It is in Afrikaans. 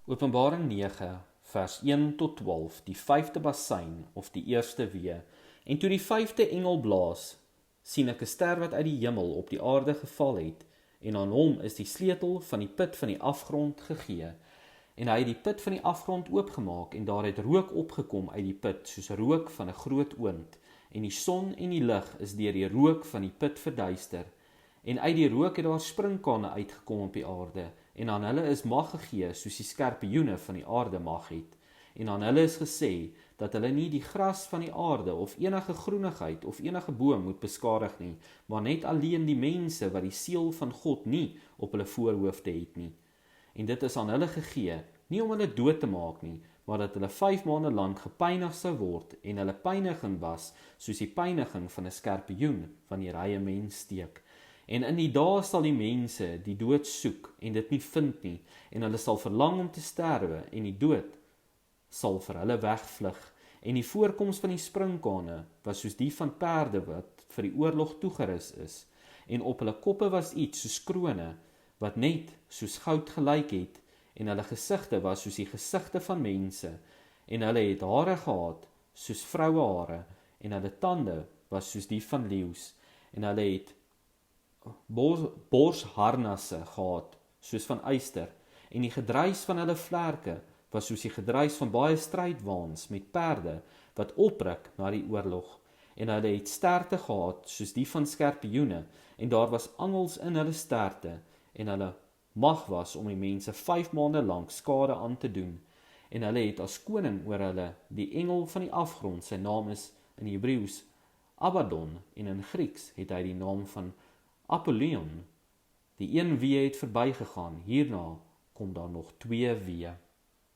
Openbaring 9 vers 1 tot 12, die 5de bassein of die eerste wee. En toe die 5de engel blaas, sien ek 'n ster wat uit die hemel op die aarde geval het, en aan hom is die sleutel van die put van die afgrond gegee. En hy het die put van die afgrond oopgemaak, en daar het rook opgekom uit die put, soos rook van 'n groot oond. En die son en die lig is deur die rook van die put verduister. En uit die rook het daar sprinkane uitgekom op die aarde, en aan hulle is mag gegee, soos die skorpioene van die aarde mag het. En aan hulle is gesê, dat hulle nie die gras van die aarde, of enige groenigheid, of enige boom moet beskadig nie, maar net alleen die mense wat die seël van God nie op hulle voorhoofde het nie. En dit is aan hulle gegee, nie om hulle dood te maak nie, maar dat hulle 5 maande lank gepynig sou word, en hulle pyniging was, soos die pyniging van 'n skorpioen, wanneer hy 'n mens steek. En in die dae sal die mense die dood soek, en dit nie vind nie, en hulle sal verlang om te sterwe, en die dood sal vir hulle wegvlug. En die voorkoms van die sprinkane was soos die van perde wat vir die oorlog toegerus is, en op hulle koppe was iets soos krone, wat net soos goud gelyk het, en hulle gesigte was soos die gesigte van mense, en hulle het hare gehad soos vrouehare, en hulle tande was soos die van leeu's, en hulle het borsharnasse gehad soos van yster, en die gedruis van hulle vlerke was soos die gedruis van baie strydwaans met perde wat opruk na die oorlog, en hulle het sterte gehad soos die van skorpioene, en daar was angels in hulle sterte, en hulle mag was om die mense 5 maande lank skade aan te doen, en hulle het as koning oor hulle die engel van die afgrond, sy naam is in Hebreëus Abaddon, en in Grieks het hy die naam van Apollyon. Die een wee het verbygegaan, hierna kom daar nog 2 wee.